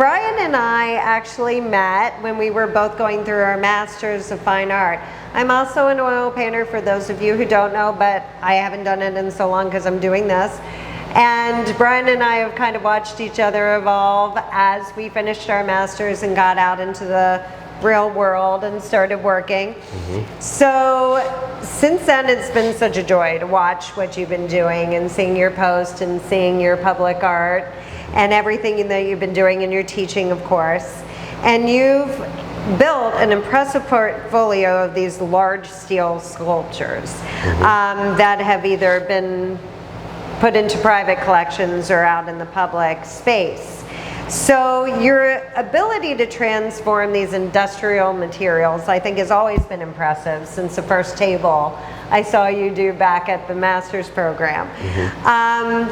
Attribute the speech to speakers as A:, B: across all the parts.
A: Brian and I actually met when we were both going through our Masters of Fine Art. I'm also an oil painter, for those of you who don't know, but I haven't done it in so long because I'm doing this. And Brian and I have kind of watched each other evolve as we finished our Masters and got out into the real world and started working. So since then, it's been such a joy to watch what you've been doing and seeing your post and seeing your public art and everything that you've been doing, and your teaching, of course. And you've built an impressive portfolio of these large steel sculptures that have either been put into private collections or out in the public space. So your ability to transform these industrial materials, I think, has always been impressive since the first table I saw you do back at the master's program.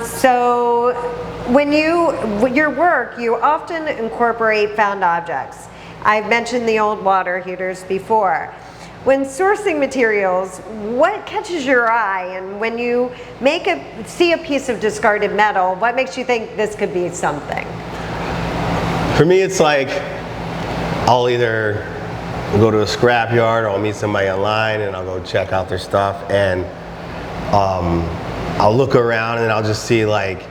A: So when your work, you often incorporate found objects. I've mentioned the old water heaters before. When sourcing materials, what catches your eye? And when you see a piece of discarded metal, what makes you think this could be something?
B: For me, it's like I'll either go to a scrapyard, or I'll meet somebody online and I'll go check out their stuff, and I'll look around and I'll just see like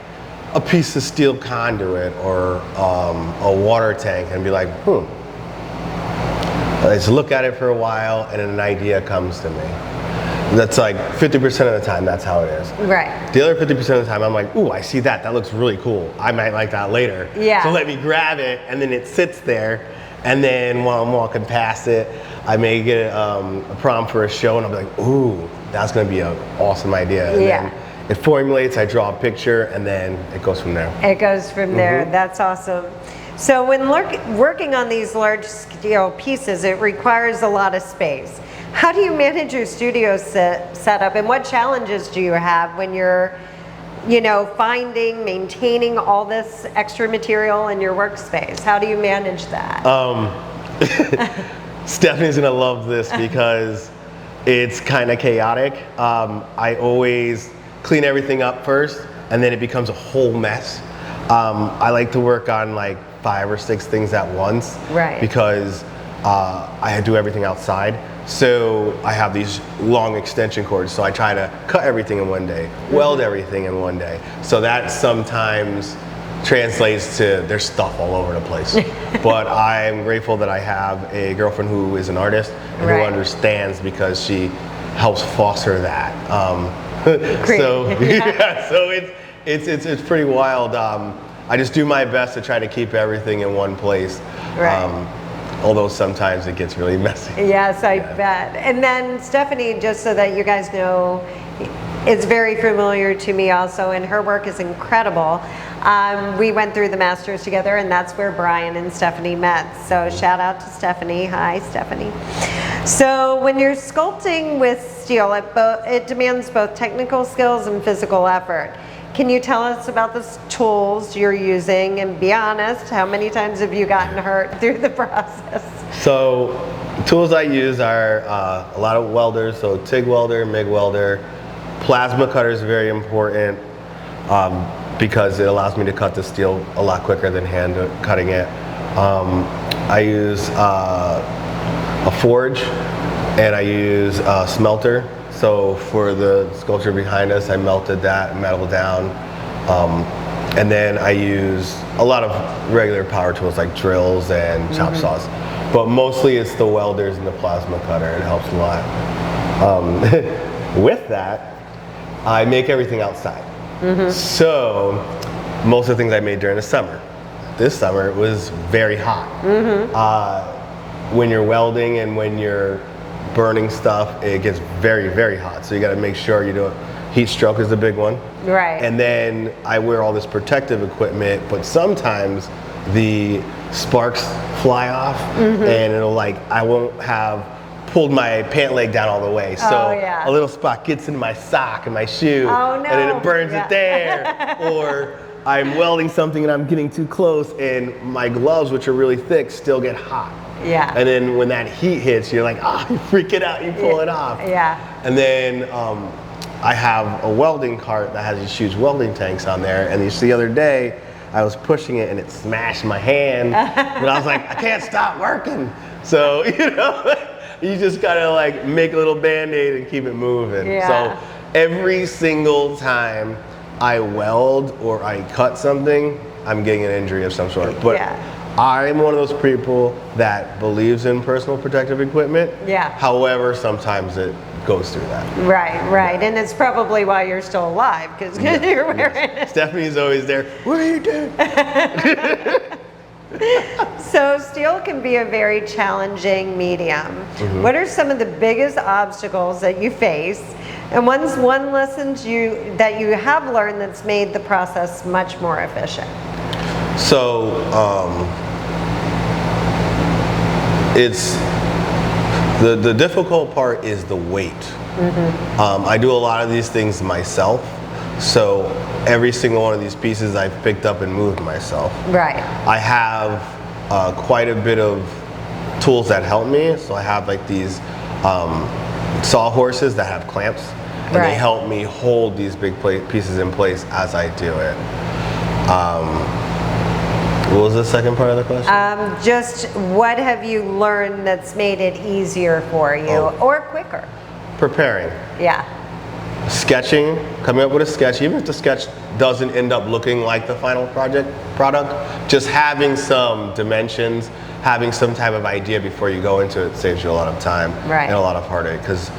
B: a piece of steel conduit or a water tank and be like, I just look at it for a while and an idea comes to me. That's like 50% of the time, that's how it is.
A: Right.
B: The other 50% of the time, I'm like, ooh, I see that. That looks really cool. I might like that later.
A: Yeah.
B: So let me grab it, and then it sits there. And then while I'm walking past it, I may get a prompt for a show, and I'll be like, ooh, that's going to be an awesome idea. And then it formulates, I draw a picture, and then it goes from there.
A: It goes from there. That's awesome. So when working on these large scale pieces, it requires a lot of space. How do you manage your studio setup, and what challenges do you have when you're, finding, maintaining all this extra material in your workspace? How do you manage that?
B: Stephanie's gonna love this because it's kind of chaotic. I always clean everything up first, and then it becomes a whole mess. I like to work on like 5 or 6 things at once, because I do everything outside. So I have these long extension cords, so I try to cut everything in one day, weld everything in one day. So that sometimes translates to there's stuff all over the place. But I'm grateful that I have a girlfriend who is an artist and who understands, because she helps foster that. So it's pretty wild. I just do my best to try to keep everything in one place. Although sometimes it gets really messy.
A: Yes, I bet. And then Stephanie, just so that you guys know, is very familiar to me also, and her work is incredible. We went through the Masters together, and that's where Brian and Stephanie met. So shout out to Stephanie. Hi, Stephanie. So when you're sculpting with steel, it demands both technical skills and physical effort. Can you tell us about the tools you're using, and be honest, how many times have you gotten hurt through the process?
B: So tools I use are a lot of welders, so TIG welder, MIG welder. Plasma cutter is very important because it allows me to cut the steel a lot quicker than hand cutting it. I use a forge, and I use a smelter. So for the sculpture behind us, I melted that metal down. And then I use a lot of regular power tools like drills and chop saws. But mostly it's the welders and the plasma cutter. It helps a lot. With that, I make everything outside. So most of the things I made during the summer. This summer it was very hot. When you're welding and when you're burning stuff, it gets very, very hot. So you got to make sure you do it. Heat stroke is the big one. And then I wear all this protective equipment, but sometimes the sparks fly off, and it'll I won't have pulled my pant leg down all the way. So a little spot gets in my sock and my shoe, and then it burns it there. Or I'm welding something and I'm getting too close, and my gloves, which are really thick, still get hot. And then when that heat hits, you're like, you freak it out, you pull it off. And then I have a welding cart that has these huge welding tanks on there, and just the other day, I was pushing it and it smashed my hand. But I was like, I can't stop working. So, you know, you just gotta like make a little Band-Aid and keep it moving.
A: Yeah.
B: So every single time I weld or I cut something, I'm getting an injury of some sort. But
A: yeah.
B: I'm one of those people that believes in personal protective equipment.
A: Yeah.
B: However, sometimes it goes through that.
A: Right. And it's probably why you're still alive, because you're wearing it.
B: Stephanie's always there. What are you doing?
A: So steel can be a very challenging medium. What are some of the biggest obstacles that you face? And what's one lesson that you have learned that's made the process much more efficient?
B: So it's the difficult part is the weight. I do a lot of these things myself, so every single one of these pieces I've picked up and moved myself.
A: Right.
B: I have quite a bit of tools that help me. So I have like these sawhorses that have clamps, and they help me hold these big pieces in place as I do it. What was the second part of the question?
A: Just what have you learned that's made it easier for you or quicker?
B: Preparing.
A: Yeah.
B: Sketching, coming up with a sketch, even if the sketch doesn't end up looking like the final product, just having some dimensions, having some type of idea before you go into it saves you a lot of time and a lot of heartache. Because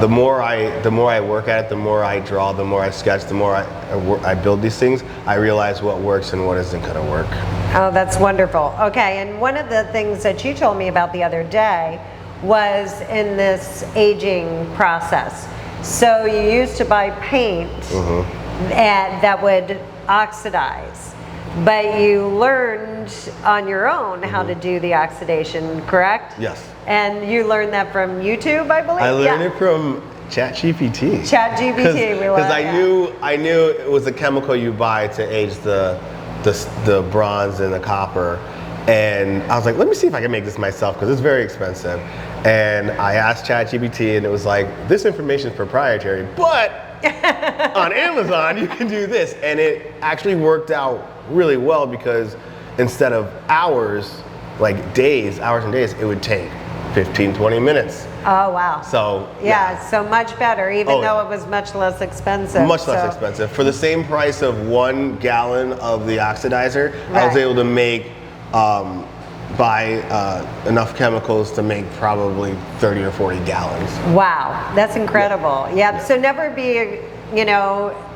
B: the more I work at it, the more I draw, the more I sketch, the more I build these things, I realize what works and what isn't going to work.
A: Oh, that's wonderful. Okay, and one of the things that you told me about the other day was in this aging process. So you used to buy paint that would oxidize, but you learned on your own how to do the oxidation, correct?
B: Yes.
A: And you learned that from YouTube, I believe?
B: I learned it from ChatGPT.
A: ChatGPT, we love
B: Because I knew it was a chemical you buy to age the bronze and the copper. And I was like, let me see if I can make this myself, because it's very expensive. And I asked ChatGPT, and it was like, this information is proprietary, but on Amazon you can do this. And it actually worked out really well, because instead of hours, like hours and days, it would take 15, 20 minutes.
A: Oh, wow.
B: So
A: so much better, even though it was much less expensive.
B: Much less expensive. For the same price of 1 gallon of the oxidizer, I was able to make buy enough chemicals to make probably 30 or 40 gallons.
A: Wow, that's incredible. Yeah. So never be,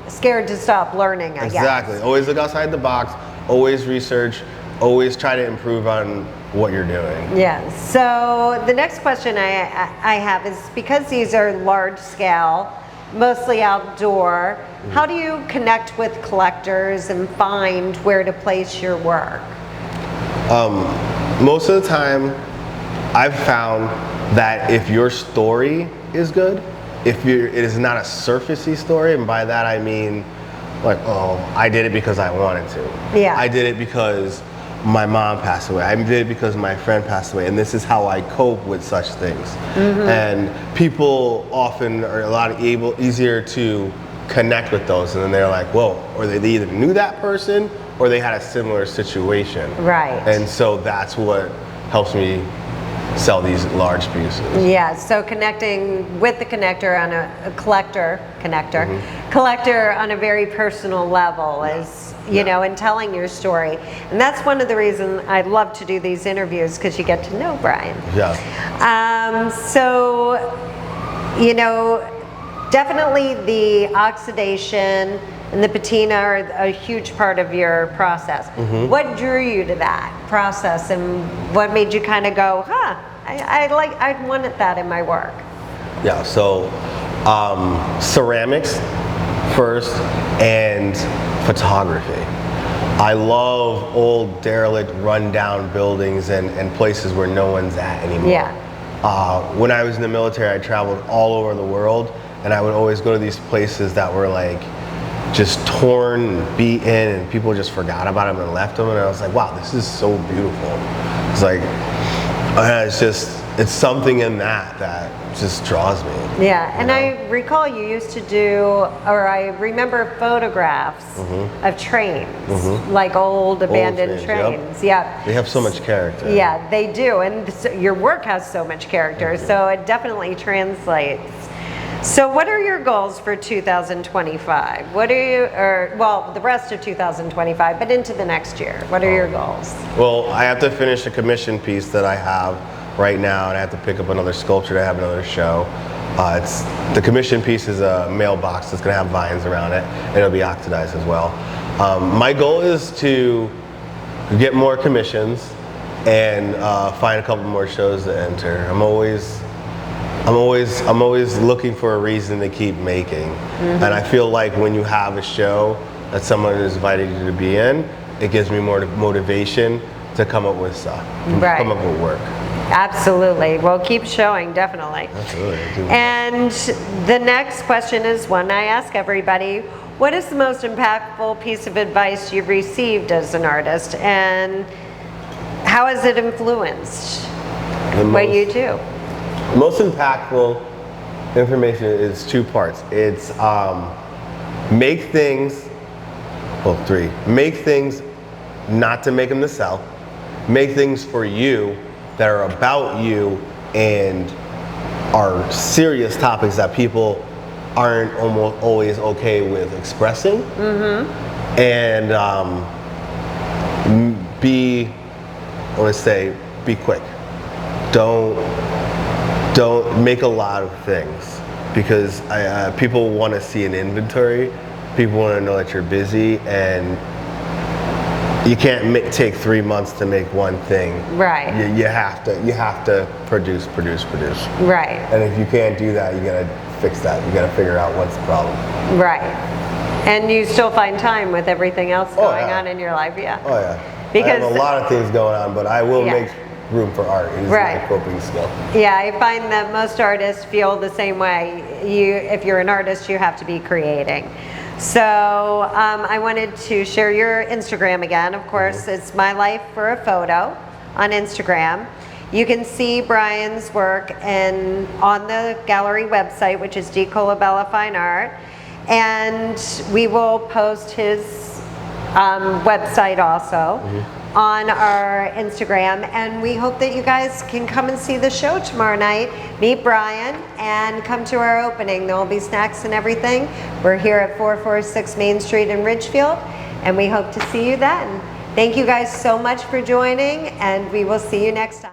A: scared to stop learning, I guess.
B: Exactly. Always look outside the box, always research, always try to improve on what you're doing.
A: Yeah. So the next question I have is, because these are large scale, mostly outdoor, how do you connect with collectors and find where to place your work?
B: Most of the time, I've found that if your story is good, it is not a surfacey story, and by that I mean, like, oh, I did it because I wanted to.
A: Yeah.
B: I did it because my mom passed away. I did it because my friend passed away, and this is how I cope with such things. And people often are a lot easier to connect with those, and then they're like, whoa, or they either knew that person or they had a similar situation.
A: Right.
B: And so that's what helps me sell these large pieces.
A: Yeah, so connecting with the connector on a collector on a very personal level is, and telling your story. And that's one of the reasons I love to do these interviews, because you get to know Brian.
B: Yeah.
A: Definitely the oxidation and the patina are a huge part of your process. What drew you to that process, and what made you kind of go, I wanted that in my work?
B: Yeah, so ceramics first, and photography. I love old, derelict, rundown buildings and places where no one's at anymore.
A: Yeah.
B: When I was in the military, I traveled all over the world, and I would always go to these places that were like just torn and beaten, and people just forgot about them and left them, and I was like, wow, this is so beautiful. It's like, it's just it's something in that just draws me.
A: Yeah, and
B: know?
A: I recall you used to do, or I remember photographs of trains, like old abandoned trains.
B: Yep. They have so much character.
A: Yeah, they do, and your work has so much character, so it definitely translates. So what are your goals for 2025? What are you, or well, the rest of 2025, but into the next year, what are your goals?
B: Well, I have to finish a commission piece that I have right now, and I have to pick up another sculpture to have another show. The commission piece is a mailbox that's going to have vines around it, and it'll be oxidized as well. My goal is to get more commissions and find a couple more shows to enter. I'm always looking for a reason to keep making, and I feel like when you have a show that someone has invited you to be in, it gives me more motivation to come up with stuff, come up with work.
A: Absolutely. Well, keep showing, definitely.
B: Absolutely.
A: And the next question is one I ask everybody. What is the most impactful piece of advice you've received as an artist, and how has it influenced what you do?
B: The most impactful information is two parts. It's make things not to make them to sell. Make things for you that are about you and are serious topics that people aren't almost always okay with expressing. And be quick. Don't make a lot of things, because people want to see an inventory. People want to know that you're busy, and you can't take 3 months to make one thing.
A: Right.
B: You have to produce.
A: Right.
B: And if you can't do that, you gotta fix that. You gotta figure out what's the problem.
A: Right. And you still find time with everything else going on in your life, yeah.
B: Oh yeah.
A: Because
B: I have a lot of things going on, but I will make room for art. It is my coping skill.
A: Yeah, I find that most artists feel the same way. If you're an artist, you have to be creating. So I wanted to share your Instagram again. Of course, it's My Life for a Photo on Instagram. You can see Brian's work on the gallery website, which is D. Colabella Fine Art. And we will post his website also on our Instagram, and we hope that you guys can come and see the show tomorrow night, meet Brian, and come to our opening. There will be snacks and everything. We're here at 446 Main Street in Ridgefield, and we hope to see you then. Thank you guys so much for joining, and we will see you next time.